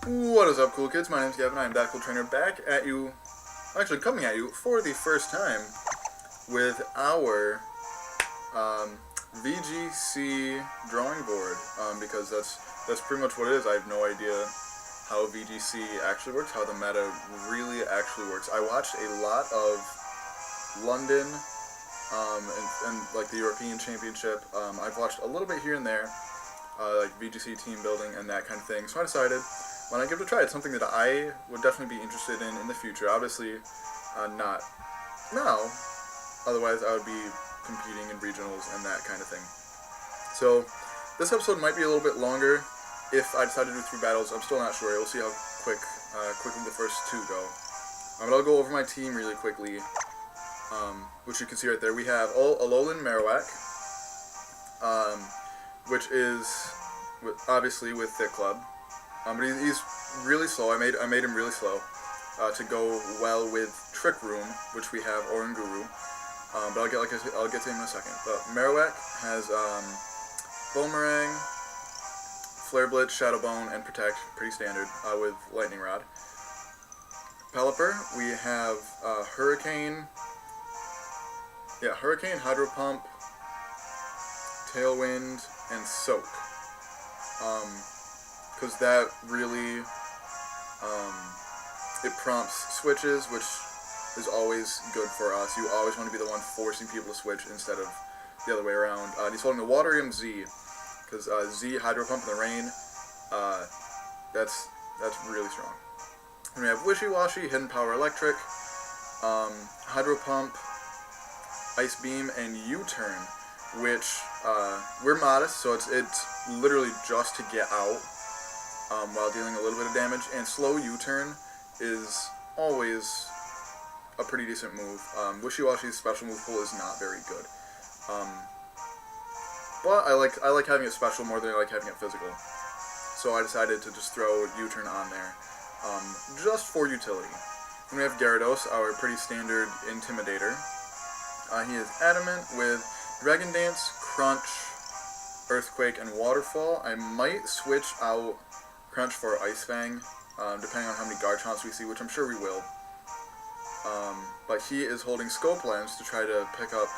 What is up, cool kids? My name's Gavin. I am that cool trainer back at you, actually coming at you for the first time with our VGC Drawing Board, because that's pretty much what it is. I have no idea how VGC actually works, how the meta really actually works. I watched a lot of London and like the European Championship. I've watched a little bit here and there, like VGC team building and that kind of thing. So I decided, why not give it a try? It's something that I would definitely be interested in the future. Obviously, not now. Otherwise, I would be competing in regionals and that kind of thing. So this episode might be a little bit longer if I decide to do 3 battles. I'm still not sure. We'll see how quickly the first 2 go. But I'll go over my team really quickly, which you can see right there. We have Alolan Marowak, which is obviously with Thick Club. But he's really slow. I made him really slow to go well with Trick Room, which we have Oranguru. But I'll get to him in a second. But Marowak has Boomerang, Flare Blitz, Shadow Bone, and Protect, pretty standard, with Lightning Rod. Pelipper, we have Hurricane, Hydro Pump, Tailwind, and Soak. Because that really, it prompts switches, which is always good for us. You always want to be the one forcing people to switch instead of the other way around. He's holding the Waterium Z, because Z, Hydro Pump in the rain, that's really strong. And we have Wishy Washy, Hidden Power Electric, Hydro Pump, Ice Beam, and U-Turn, which we're modest, so it's literally just to get out while dealing a little bit of damage. And slow U-Turn is always a pretty decent move. Wishy Washy's special move pool is not very good, but I like having it special more than I like having it physical. So I decided to just throw U-Turn on there, just for utility. And we have Gyarados, our pretty standard Intimidator. He is Adamant with Dragon Dance, Crunch, Earthquake, and Waterfall. I might switch out Crunch for Ice Fang, depending on how many Garchomps we see, which I'm sure we will. But he is holding Scope Lens to try to pick up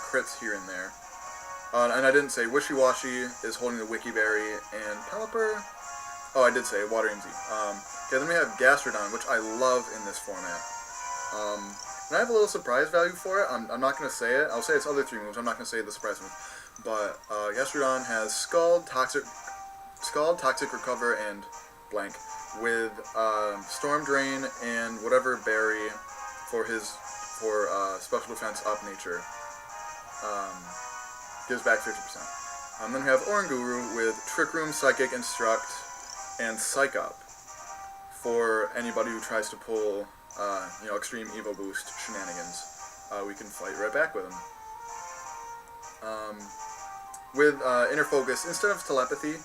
crits here and there. And I didn't say Wishy Washy is holding the Wiki Berry, and Pelipper. Oh, I did say Waterium Z. Okay, then we have Gastrodon, which I love in this format. And I have a little surprise value for it. I'm not going to say it. I'll say its other 3 moves. I'm not going to say the surprise move. But Gastrodon has Scald, Toxic Recover, and Blank, with Storm Drain and whatever berry for special defense up nature. Gives back 50%. Then we have Oranguru with Trick Room, Psychic, Instruct, and Psych Up for anybody who tries to pull extreme Evo Boost shenanigans. We can fight right back with him. With Inner Focus instead of Telepathy,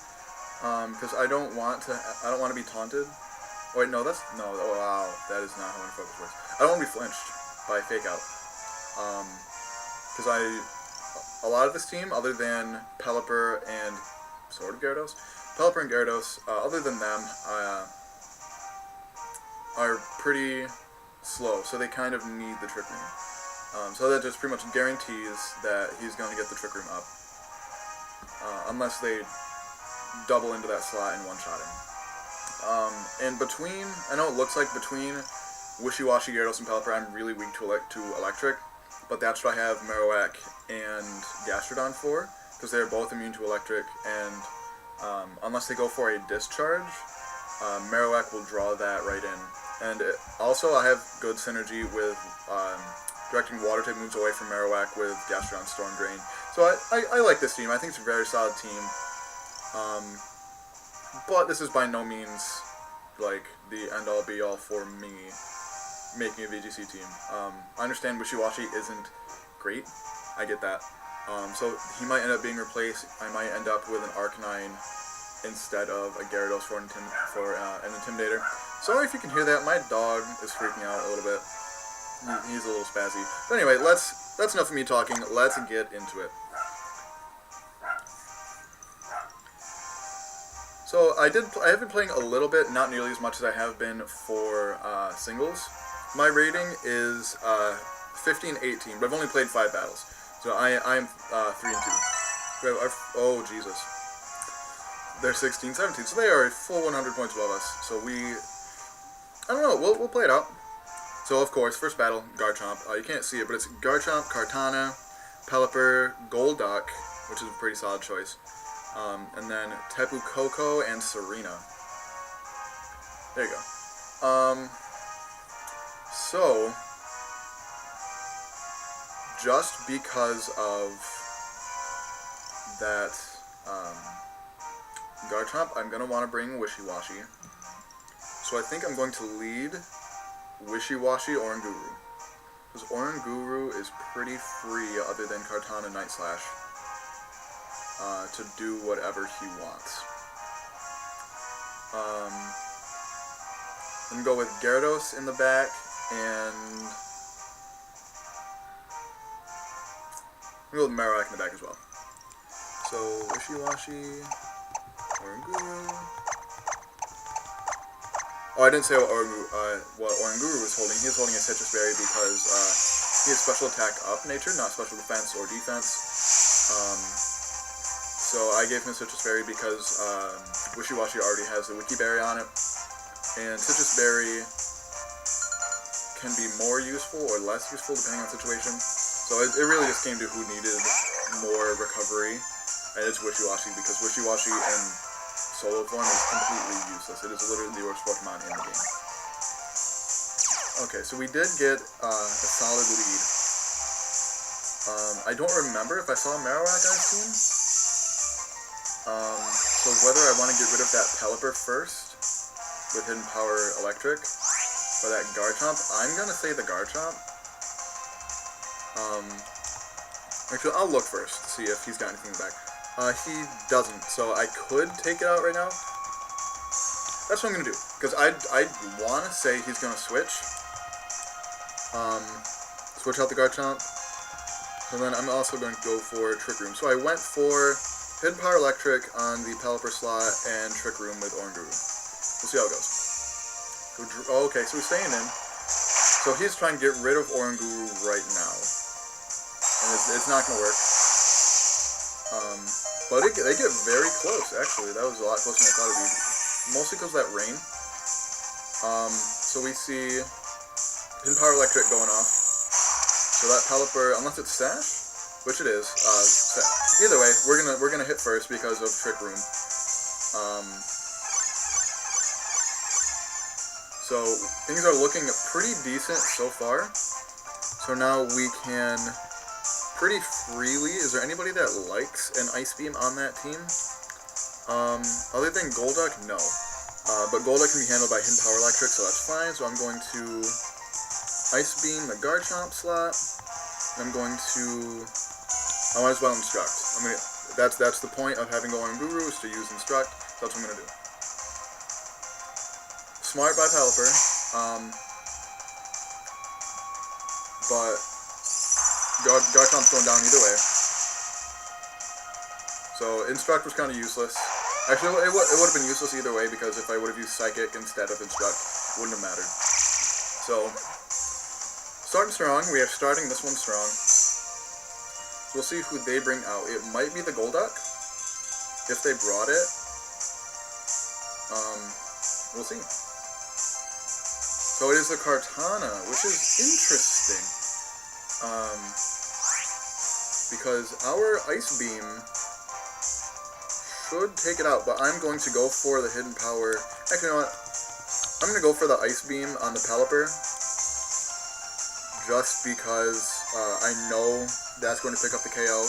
because I don't want to be taunted. Oh wait, no, oh wow, that is not how Inner Focus works. I don't want to be flinched by Fake Out. Because a lot of this team, other than Pelipper and sort of Gyarados, Pelipper and Gyarados, other than them, are pretty slow, so they kind of need the Trick Room. So that just pretty much guarantees that he's going to get the Trick Room up, unless they double into that slot and one-shot him. And between, I know it looks like between Wishy Washy, Gyarados, and Pelipper, I'm really weak to Electric, but that's what I have Marowak and Gastrodon for, because they're both immune to Electric, and unless they go for a Discharge, Marowak will draw that right in. And also I have good synergy with directing Water-type moves away from Marowak with Gastrodon Storm Drain. So I like this team. I think it's a very solid team. But this is by no means like the end-all be-all for me making a VGC team. I understand Wishy Washy isn't great. I get that. So he might end up being replaced. I might end up with an Arcanine instead of a Gyarados for an Intimidator. Sorry if you can hear that. My dog is freaking out a little bit. He's a little spazzy. But anyway, that's enough of me talking. Let's get into it. So I have been playing a little bit, not nearly as much as I have been for singles. My rating is 15-18, but I've only played 5 battles. So I'm 3-2. Oh Jesus, they're 16-17, so they are a full 100 points above us. So I don't know, we'll play it out. So of course, first battle, Garchomp. You can't see it, but it's Garchomp, Kartana, Pelipper, Golduck, which is a pretty solid choice. And then Tapu Koko and Serena. There you go. So, just because of that Garchomp, I'm going to want to bring Wishy-Washy. So I think I'm going to lead Wishy-Washy Oranguru. Because Oranguru is pretty free other than Kartana Night Slash to do whatever he wants. And go with Gyarados in the back and we'll go with Marowak in the back as well. So Wishy-Washy, Oranguru. Oh, I didn't say what Oranguru was holding. He was holding a Citrus Berry because he has special attack up nature, not special defense or defense. So I gave him a Citrus Berry because Wishy-Washy already has the Wiki Berry on it. And Citrus Berry can be more useful or less useful depending on the situation. So it really just came to who needed more recovery. And it's Wishy-Washy because Wishy-Washy in solo form is completely useless. It is literally the worst Pokemon in the game. Okay, so we did get a solid lead. I don't remember if I saw Marowak on his team. So whether I want to get rid of that Pelipper first with Hidden Power Electric or that Garchomp, I'm going to say the Garchomp. Actually, I'll look first to see if he's got anything in the back. He doesn't, so I could take it out right now. That's what I'm going to do, because I want to say he's going to switch. Switch out the Garchomp. And then I'm also going to go for Trick Room. So I went for Hidden Power Electric on the Pelipper slot and Trick Room with Oranguru. We'll see how it goes. Okay, so he's staying in. So he's trying to get rid of Oranguru right now. And it's not going to work. But they get very close, actually. That was a lot closer than I thought it would be. Mostly because of that rain. So we see Hidden Power Electric going off. So that Pelipper, unless it's Sash, which it is, either way, we're gonna hit first because of Trick Room. So things are looking pretty decent so far. So now we can pretty freely. Is there anybody that likes an Ice Beam on that team? Other than Golduck, no. But Golduck can be handled by Hidden Power Electric, so that's fine. So I'm going to Ice Beam the Garchomp slot. I'm going to. I might as well Instruct. That's the point of having Oranguru is to use Instruct. So that's what I'm gonna do. Smart by Pelipper. But Garchomp's going down either way. So Instruct was kind of useless. Actually, it would have been useless either way because if I would have used Psychic instead of Instruct, it wouldn't have mattered. So, starting strong. We are starting this one strong. We'll see who they bring out. It might be the Golduck. If they brought it, we'll see. So it is the Kartana, which is interesting. Because our Ice Beam should take it out, but I'm going to go for the Hidden Power. Actually, you know what? I'm going to go for the Ice Beam on the Pelipper, just because I know that's going to pick up the KO,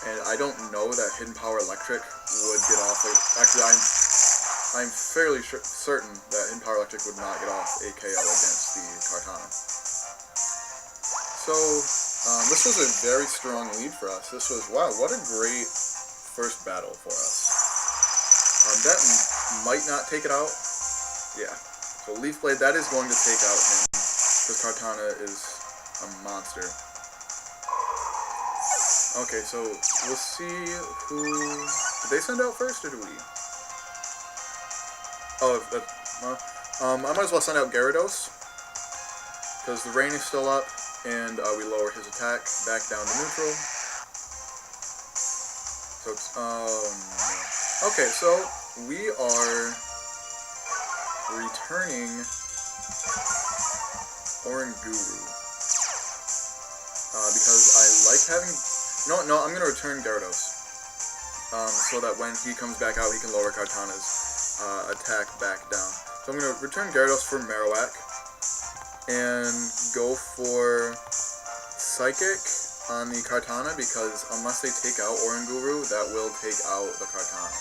and I don't know that Hidden Power Electric would get off. Actually, I'm fairly certain that Hidden Power Electric would not get off a KO against the Kartana. So, this was a very strong lead for us. This was, wow, what a great first battle for us. That might not take it out. Yeah. So Leaf Blade, that is going to take out him, because Kartana is a monster. Okay, so we'll see who... Did they send out first, or do we? Oh, I might as well send out Gyarados, because the rain is still up, and we lower his attack back down to neutral. So it's, oh no. Okay, so we are returning Oranguru. Because I like having... No, I'm going to return Gyarados. So that when he comes back out, he can lower Kartana's attack back down. So I'm going to return Gyarados for Marowak, and go for Psychic on the Kartana, because unless they take out Oranguru, that will take out the Kartana.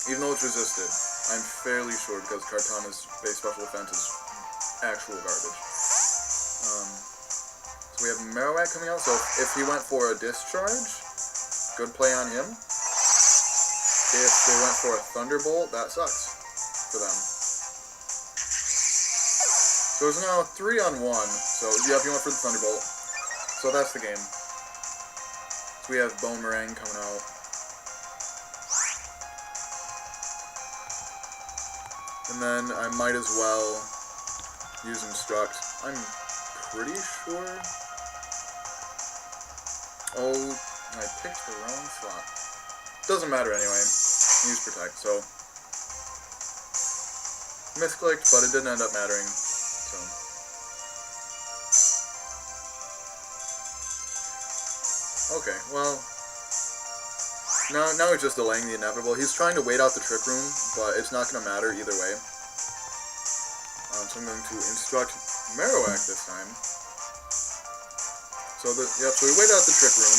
Even though it's resisted, I'm fairly sure, because Kartana's base special defense is actual garbage. So we have Marowak coming out, so if he went for a Discharge, good play on him. If they went for a Thunderbolt, that sucks for them. So it's now 3-on-1, so yeah, if you went for the Thunderbolt. So that's the game. So we have Boomerang coming out. And then I might as well use Instruct. I'm pretty sure... Oh, I picked the wrong slot. Doesn't matter anyway. Use Protect, so... Misclicked, but it didn't end up mattering, so... Okay, well... Now he's just delaying the inevitable. He's trying to wait out the Trick Room, but it's not going to matter either way. So I'm going to Instruct Marowak this time. So so we wait out the Trick Room.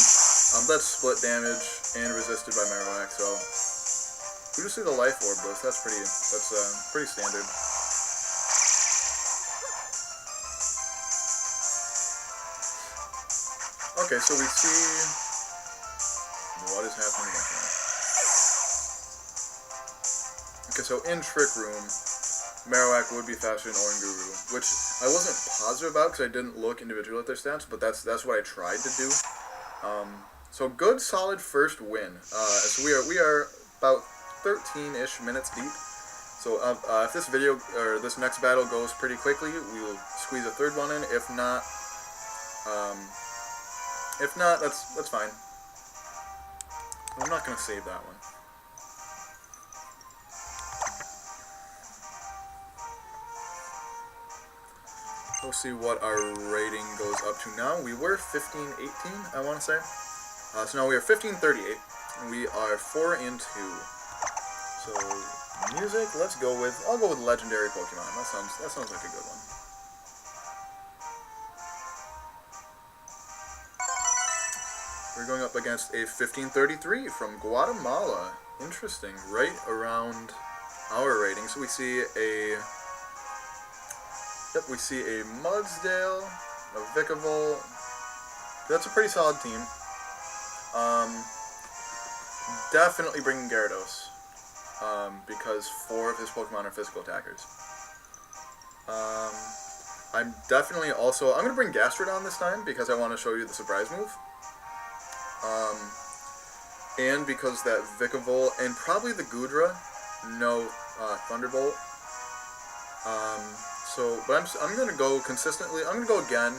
That's split damage and resisted by Marowak, so we just see the Life Orb boost. That's pretty standard. Okay, so we see what is happening here. Okay, so in Trick Room, Marowak would be faster than Oranguru, which I wasn't positive about because I didn't look individually at their stats, but that's what I tried to do. So good, solid first win. So we are about 13-ish minutes deep. So if this video or this next battle goes pretty quickly, we will squeeze a third one in. If not, that's fine. I'm not gonna save that one. We'll see what our rating goes up to now. We were 15-18, I want to say. So now we are 15-38, and we are 4-2. So music, I'll go with legendary Pokemon. That sounds like a good one. We're going up against a 15-33 from Guatemala. Interesting, right around our rating. So we see a Mudsdale, a Vikavolt. That's a pretty solid team. Definitely bringing Gyarados, because 4 of his Pokemon are physical attackers. I'm going to bring Gastrodon this time because I want to show you the surprise move. And because that Vikavolt, and probably the Goodra, no Thunderbolt. But I'm going to go consistently. I'm going to go again.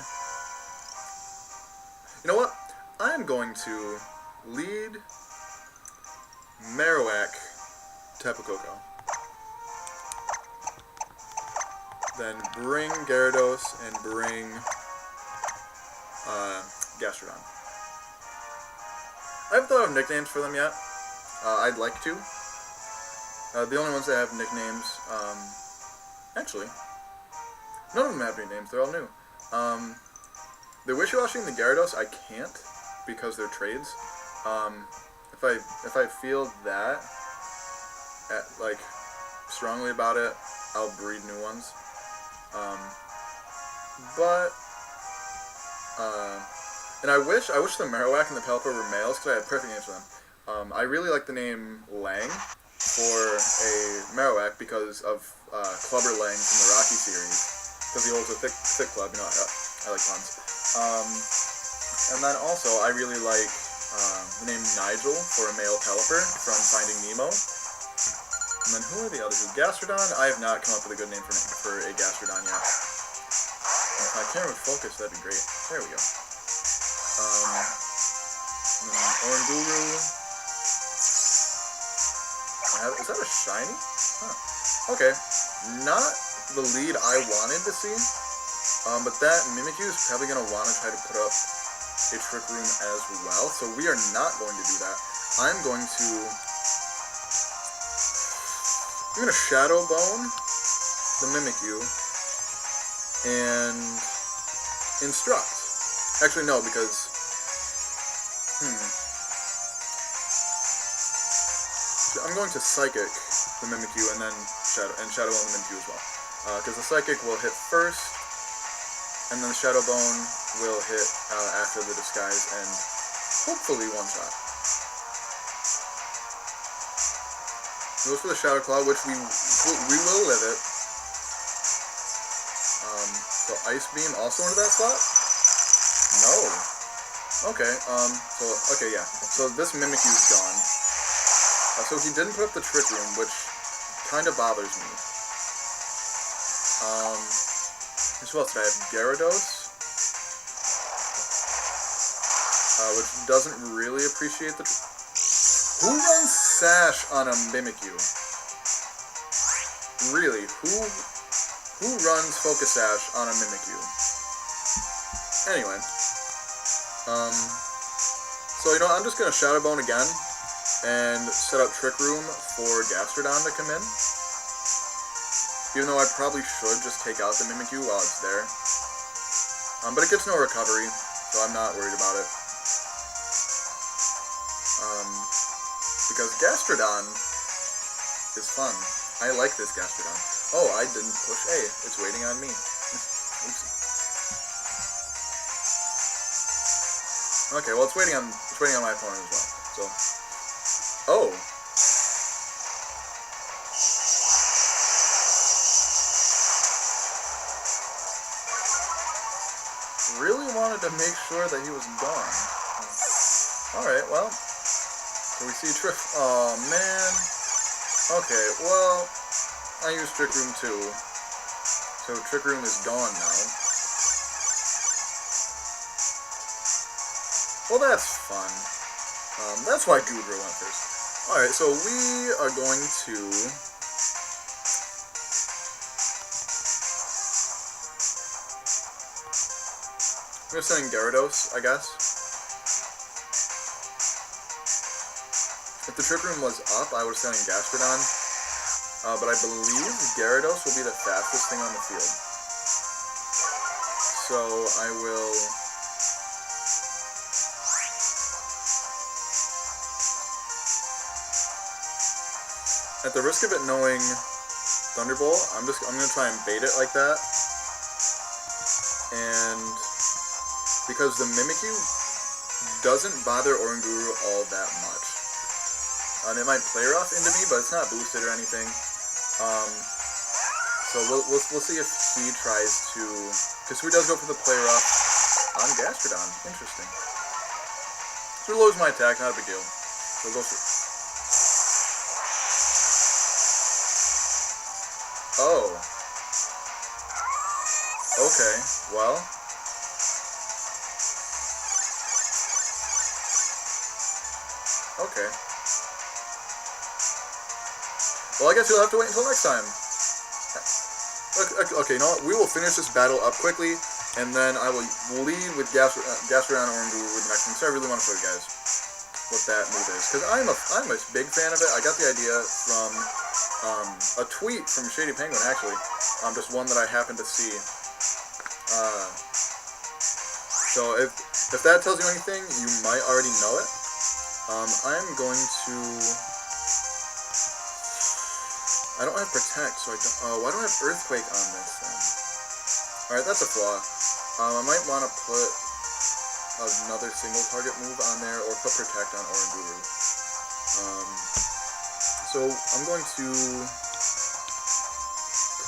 You know what? I am going to lead Marowak Tapu Koko. Then bring Gyarados and bring Gastrodon. I haven't thought of nicknames for them yet. I'd like to. The only ones that have nicknames, actually, none of them have any names. They're all new. The Wishy-Washy and the Gyarados, I can't because they're trades. If I feel that, strongly about it, I'll breed new ones. And I wish the Marowak and the Pelipper were males because I had perfect names for them. I really like the name Lang for a Marowak because of Clubber Lang from the Rocky series. Because he holds a thick club, I like puns. And then also, I really like the name Nigel for a male Pelipper from Finding Nemo. And then who are the others? Gastrodon? I have not come up with a good name for a Gastrodon yet. If I can focus, that'd be great. There we go. And then Oranguru. Is that a shiny? Huh. Okay. Not the lead I wanted to see. But that Mimikyu is probably going to want to try to put up a Trick Room as well. So we are not going to do that. I'm going to Shadow Bone the Mimikyu and Instruct. Actually, no, because I'm going to Psychic the Mimikyu and then Shadow Bone the Mimikyu as well. Because the Psychic will hit first, and then the Shadow Bone will hit after the Disguise and hopefully one-shot. Goes for the Shadow Claw, which we will live it. So Ice Beam also into that slot? No. Okay, okay, yeah. So this Mimikyu's gone. So he didn't put up the Trick Room, which kind of bothers me. Who else did I have? Gyarados, which doesn't really appreciate the... Who runs Sash on a Mimikyu? Really, who runs Focus Sash on a Mimikyu? Anyway, so, you know, I'm just going to Shadow Bone again, and set up Trick Room for Gastrodon to come in. Even though I probably should just take out the Mimikyu while it's there. But it gets no recovery, so I'm not worried about it. Because Gastrodon is fun. I like this Gastrodon. Oh, I didn't push A. It's waiting on me. Oops. Okay, well it's waiting on my opponent as well. So, oh. Really wanted to make sure that he was gone. Alright, well. So we see Trick... Oh, man. Okay, well, I used Trick Room too. So Trick Room is gone now. Well, that's fun. That's why Goodra went first. Alright, so we are going to... I'm going to send in Gyarados, I guess. If the Trick Room was up, I would have sent in Gastrodon. But I believe Gyarados will be the fastest thing on the field. So I will... At the risk of it knowing Thunderbolt, I'm going to try and bait it like that. And... because the Mimikyu doesn't bother Oranguru all that much. It might play rough into me, but it's not boosted or anything. So we'll see if he tries to... because who does go for the play rough on Gastrodon? Interesting. So it lowers my attack, not a big deal. So we'll go for... Oh. Okay, well... Okay. Well, I guess you'll have to wait until next time. Okay, you know what? We will finish this battle up quickly, and then I will lead with Gastrodon Oranguru with the next one, so I really want to show you guys what that move is. Because I'm a big fan of it. I got the idea from a tweet from Shady Penguin, actually. Just one that I happened to see. So if that tells you anything, you might already know it. I'm going to... I don't have Protect, so I don't... Oh, why don't I have Earthquake on this, then? Alright, that's a flaw. I might want to put another single target move on there, or put Protect on Oranguru. So, I'm going to...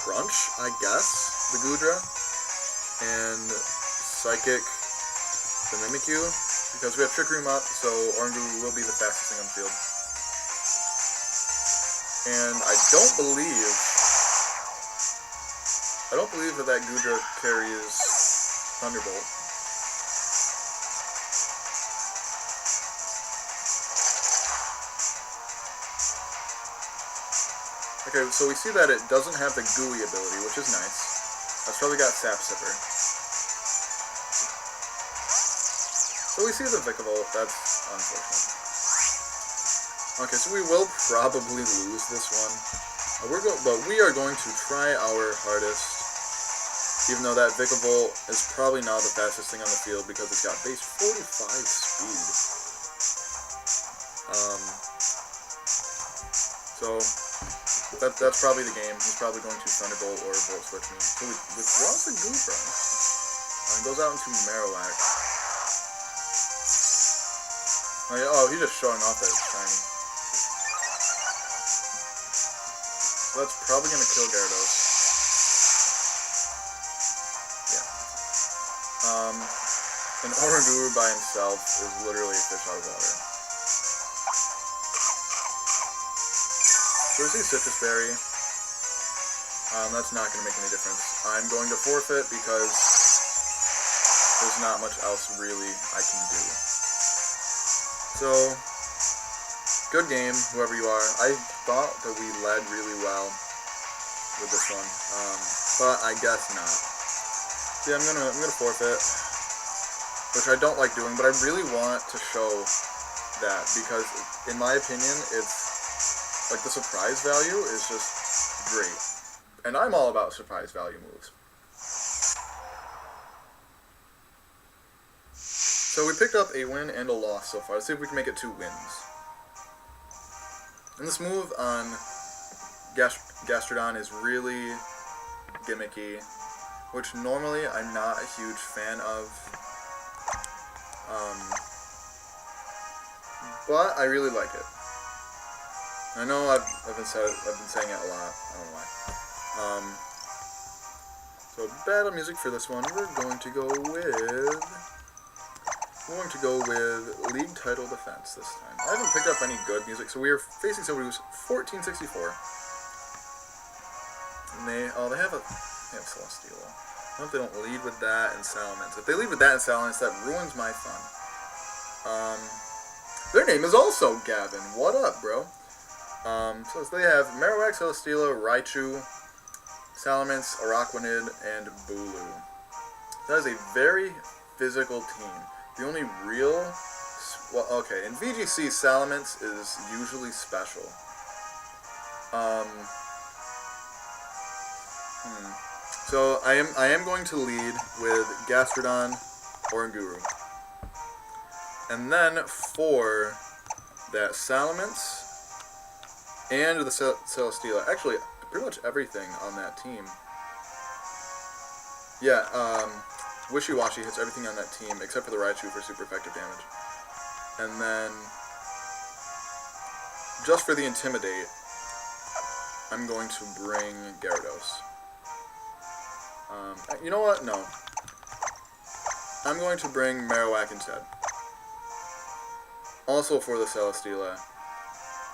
Crunch, I guess, the Goodra, and Psychic the Mimikyu. Because we have Trick Room up, so Oranguru will be the fastest thing on the field. And I don't believe that Gudra carries Thunderbolt. Okay, so we see that it doesn't have the gooey ability, which is nice. That's probably got Sap Sipper. So we see the Vikavolt, that's unfortunate. Okay, so we will probably lose this one. But we are going to try our hardest, even though that Vikavolt is probably not the fastest thing on the field because it's got base 45 speed. So that's probably the game. He's probably going to Thunderbolt or Volt Switch me. So we withdraws the Goomba and goes out into Marowak. Oh, he's just showing off that it's shiny. So that's probably going to kill Gyarados. Yeah. An Oranguru by himself is literally a fish out of water. So we see Citrus Berry. That's not going to make any difference. I'm going to forfeit because there's not much else really I can do. So, good game, whoever you are. I thought that we led really well with this one, but I guess not. See, I'm gonna forfeit, which I don't like doing, but I really want to show that because, in my opinion, it's like the surprise value is just great, and I'm all about surprise value moves. So we picked up a win and a loss so far. Let's see if we can make it 2 wins. And this move on Gastrodon is really gimmicky, which normally I'm not a huge fan of. But I really like it. I know I've been saying it a lot. I don't know why. So battle music for this one, we're going to go with League Title Defense this time. I haven't picked up any good music, so we are facing somebody who's 1464. And they have Celesteela. I hope they don't lead with that and Salamence. If they lead with that and Salamence, that ruins my fun. Their name is also Gavin. What up, bro? So they have Marowak, Celesteela, Raichu, Salamence, Araquanid, and Bulu. That is a very physical team. The only real... Well, okay, in VGC, Salamence is usually special. So I am going to lead with Gastrodon or Oranguru. And then for that Salamence and the Celesteela, actually pretty much everything on that team. Yeah, Wishy-Washy hits everything on that team except for the Raichu for super effective damage. And then just for the Intimidate, I'm going to bring Gyarados. You know what? No. I'm going to bring Marowak instead. Also for the Celesteela,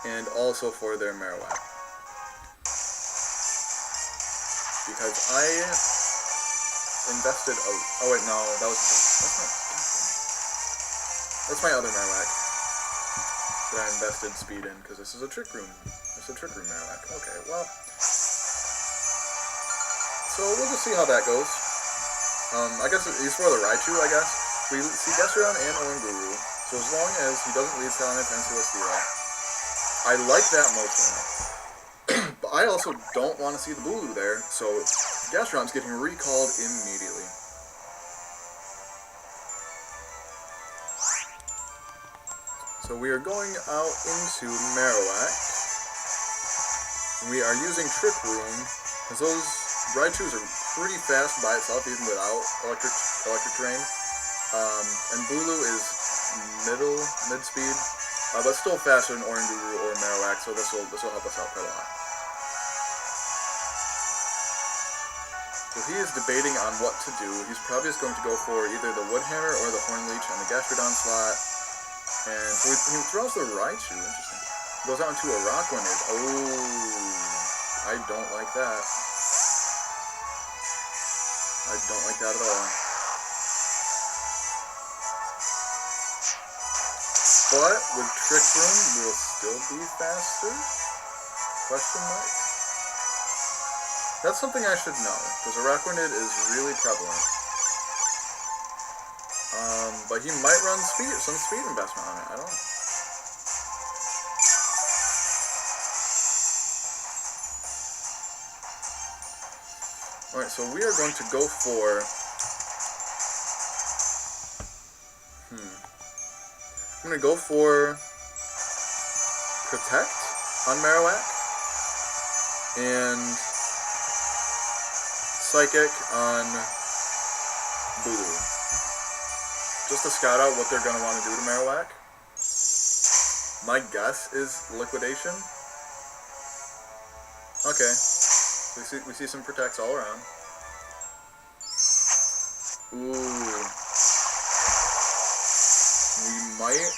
and also for their Marowak. Because I invested... Oh wait, no, that's my other Marowak that I invested speed in, because this is a Trick Room. It's a Trick Room Marowak. Okay, well... So we'll just see how that goes. I guess he's for the Raichu, I guess. We see Gastrodon and Oranguru, so as long as he doesn't lead Salamence and Celesteela, I like that motion. But I also don't want to see the Bulu there, so Gastrodon's getting recalled immediately. So we are going out into Marowak. We are using Trick Room, because those Raichus are pretty fast by itself, even without electric terrain. And Bulu is mid speed, but still faster than Oranguru or Marowak, so this will help us out quite a lot. So he is debating on what to do. He's probably just going to go for either the Wood Hammer or the Horn Leech on the Gastrodon slot. And so he throws the Raichu, interesting. Goes out into a Rockrunnage. Oh, I don't like that. I don't like that at all. But with Trick Room, we'll still be faster? Question mark? That's something I should know, because a Rockrunnage is really prevalent. But he might run some speed investment on it. I don't know. Alright, so we are going to go for... I'm going to go for Protect on Marowak and Psychic on Bulu. Just to scout out what they're going to want to do to Marowak. My guess is Liquidation. Okay. We see some Protects all around. Ooh. We might,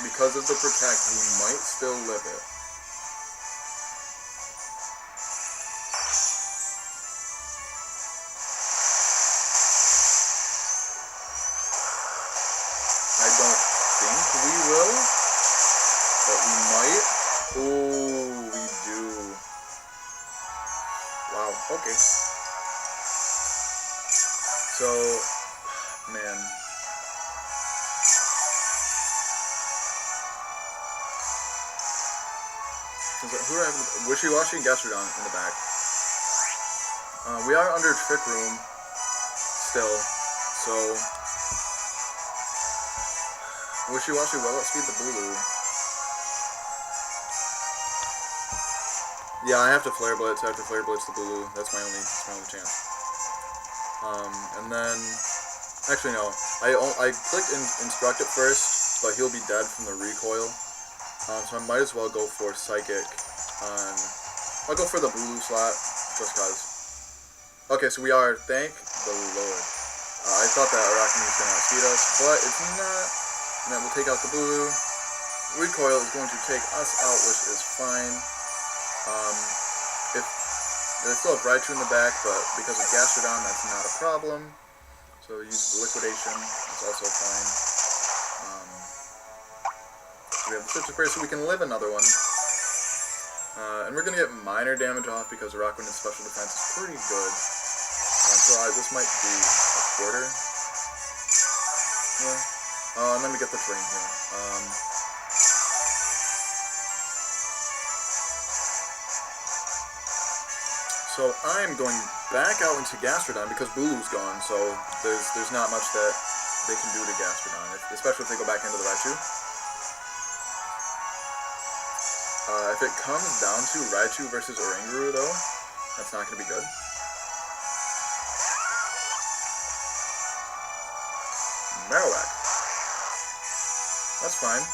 because of the Protect, we might still live it. I don't think we will, but we might. Oh, we do. Wow, okay. So, man. Who do I have? Wishy-Washy and Gastrodon in the back. We are under Trick Room still, so Wishy-Washy will outspeed the Bulu. Yeah, I have to Flare Blitz. I have to Flare Blitz the Bulu. That's my only chance. And then, actually no, I clicked Instruct at first, but he'll be dead from the recoil. So I might as well go for Psychic on... I'll go for the Bulu slot, just cause. Okay, so we are, thank the Lord. I thought that Arachne was going to outspeed us, but it's not. And then we'll take out the Bulu. Recoil is going to take us out, which is fine. They still have Raichu in the back, but because of Gastrodon, that's not a problem. So use the Liquidation, it's also fine. We have the Switch Spray so we can live another one. And we're going to get minor damage off because Rockrunnage special defense is pretty good. So this might be a quarter. Yeah. And then we get the terrain here. So I'm going back out into Gastrodon because Bulu's gone, so there's not much that they can do to Gastrodon, especially if they go back into the Raichu. If it comes down to Raichu versus Oranguru, though, that's not going to be good. Marowak. That's fine.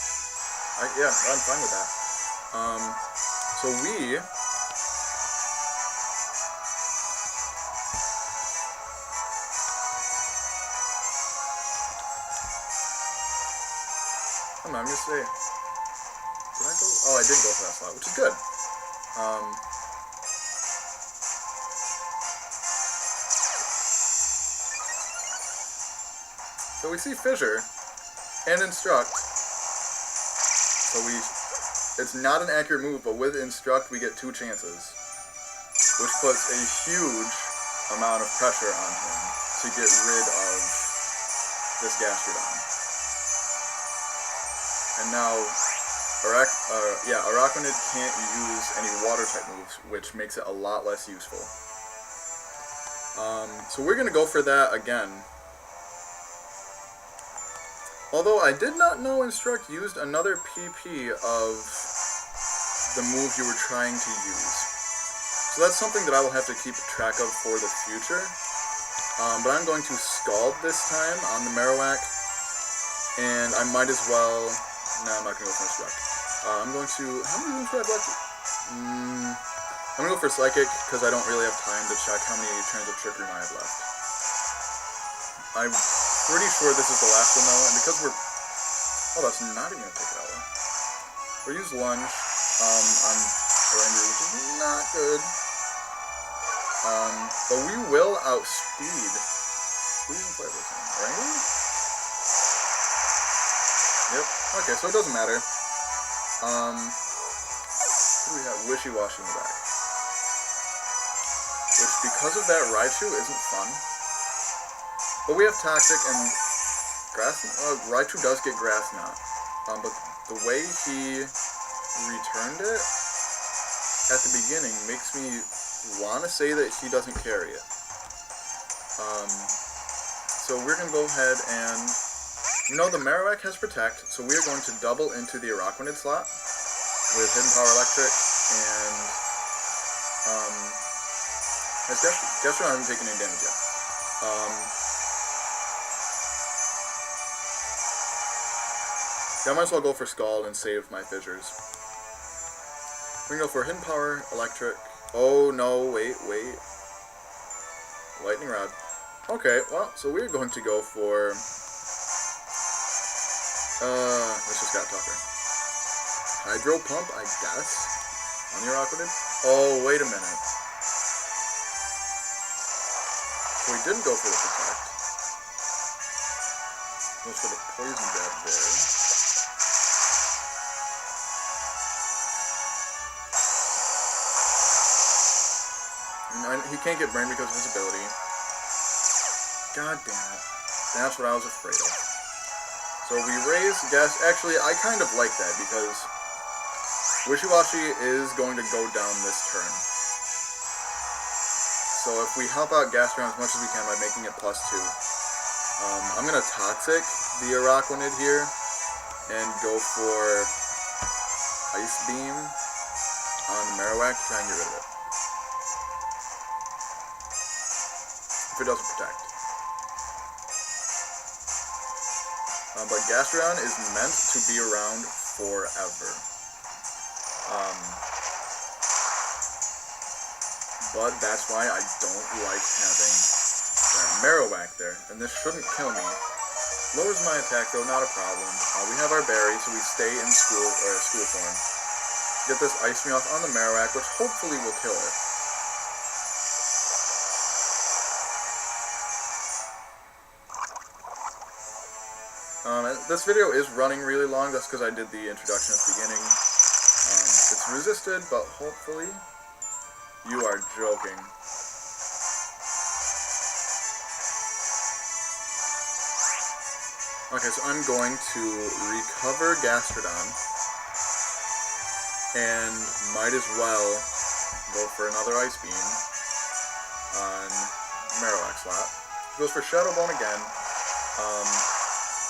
Yeah, I'm fine with that. So we... I'm going to say... Did I go? Oh, I did go for that slot, which is good. So we see Fissure and Instruct. So it's not an accurate move, but with Instruct we get 2 chances, which puts a huge amount of pressure on him to get rid of this Gastrodon. And now, Arachne can't use any water-type moves, which makes it a lot less useful. So we're going to go for that again. Although I did not know Instruct used another PP of the move you were trying to use. So that's something that I will have to keep track of for the future. But I'm going to Scald this time on the Marowak, and I might as well... No, I'm not going to go for Instruct. I'm going to... How many moves do I have left? I'm going to go for Psychic, because I don't really have time to check how many turns of Trick Room I have left. I'm pretty sure this is the last one, though, and because we're... Oh, that's not even going to take it out. We'll use lunge on Ranger, which is not good. But we will outspeed. Who even play this one? Ranger? Yep. Okay, so it doesn't matter. What do we have? Wishy-washy in the back. Which, because of that, Raichu isn't fun. But we have Toxic and Grass. Raichu does get Grass Knot. But the way he returned it at the beginning makes me want to say that he doesn't carry it. So we're going to go ahead and... You know, the Marowak has Protect, so we are going to double into the Araquanid slot with Hidden Power Electric and... Guess I haven't taken any damage yet. I might as well go for Scald and save my Fissures. We're going to go for Hidden Power Electric. Oh no, wait. Lightning Rod. Okay, well, so we're going to go for... this just got tougher. Hydro Pump, I guess, on your Aquanet. Oh, wait a minute. So we didn't go for the Protect. Goes for the Poison Jab there. And he can't get burned because of his ability. God damn it. That's what I was afraid of. So we raise Gas. Actually, I kind of like that because Wishy-Washy is going to go down this turn. So if we help out Gastron as much as we can by making it +2, I'm going to Toxic the Araquanid here and go for Ice Beam on the Marowak to try and get rid of it. If it doesn't Protect. But Gastrodon is meant to be around forever. But that's why I don't like having that Marowak there. And this shouldn't kill me. Lowers my attack though, not a problem. We have our berry, so we stay in school form. Get this Ice Me off on the Marowak, which hopefully will kill it. This video is running really long, that's because I did the introduction at the beginning. It's resisted, but hopefully... You are joking. Okay, so I'm going to recover Gastrodon, and might as well go for another Ice Beam on Marowak slot. Goes for Shadow Bone again.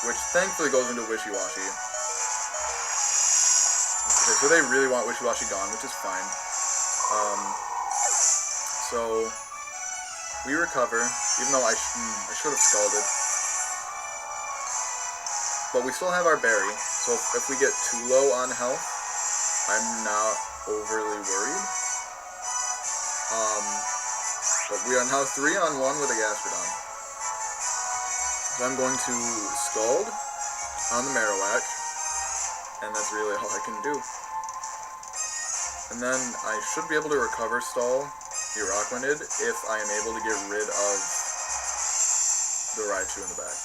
Which thankfully goes into Wishy-Washy. Okay, so they really want Wishy-Washy gone, which is fine. So we recover, even though I should have Scalded. But we still have our berry, so if we get too low on health, I'm not overly worried. But we are now 3-on-1 with a Gastrodon. So I'm going to Scald on the Marowak, and that's really all I can do. And then I should be able to recover Stall the Araquanid if I am able to get rid of the Raichu in the back.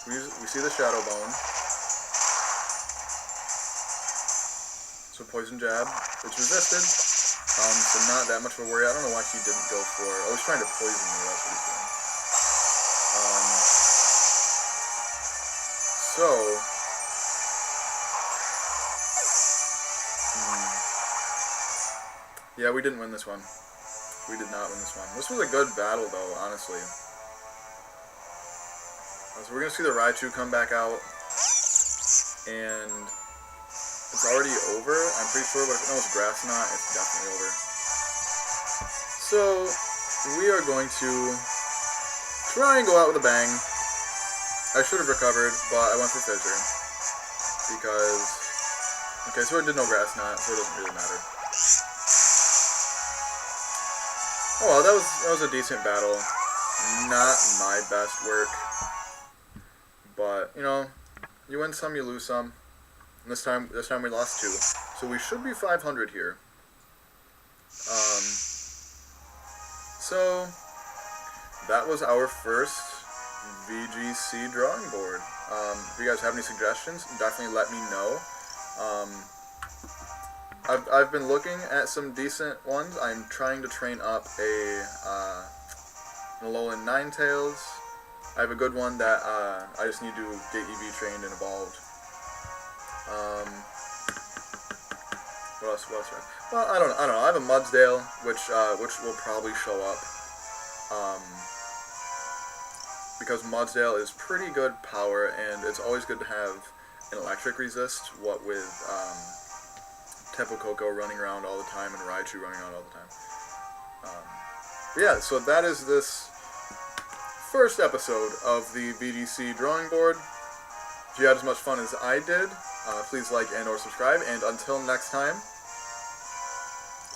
We see the Shadow Bone. So Poison Jab, it's resisted, so not that much of a worry. I don't know why he didn't go for... Oh, he's trying to poison me, that's what he's doing. So, yeah, we didn't win this one. We did not win this one. This was a good battle, though, honestly. So we're going to see the Raichu come back out, and it's already over, I'm pretty sure, but if it was Grass Knot, it's definitely over. So, we are going to try and go out with a bang. I should have recovered, but I went for Fissure. Because... Okay, so it did no Grass Knot, so it doesn't really matter. Oh well, that was a decent battle. Not my best work. But, you know, you win some, you lose some. And this time we lost 2. So we should be 500 here. So that was our first VGC drawing board. If you guys have any suggestions, definitely let me know. I've been looking at some decent ones. I'm trying to train up a Alolan Ninetales. I have a good one that I just need to get EV trained and evolved. What else? Well, I don't know. I have a Mudsdale, which will probably show up. Because Mudsdale is pretty good power, and it's always good to have an electric resist, what with Tapu Koko running around all the time and Raichu running around all the time. Yeah, so that is this first episode of the VGC Drawing Board. If you had as much fun as I did, please like and or subscribe, and until next time,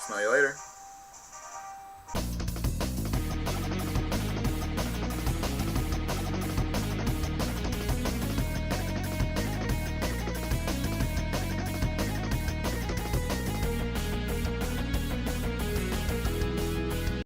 smell you later.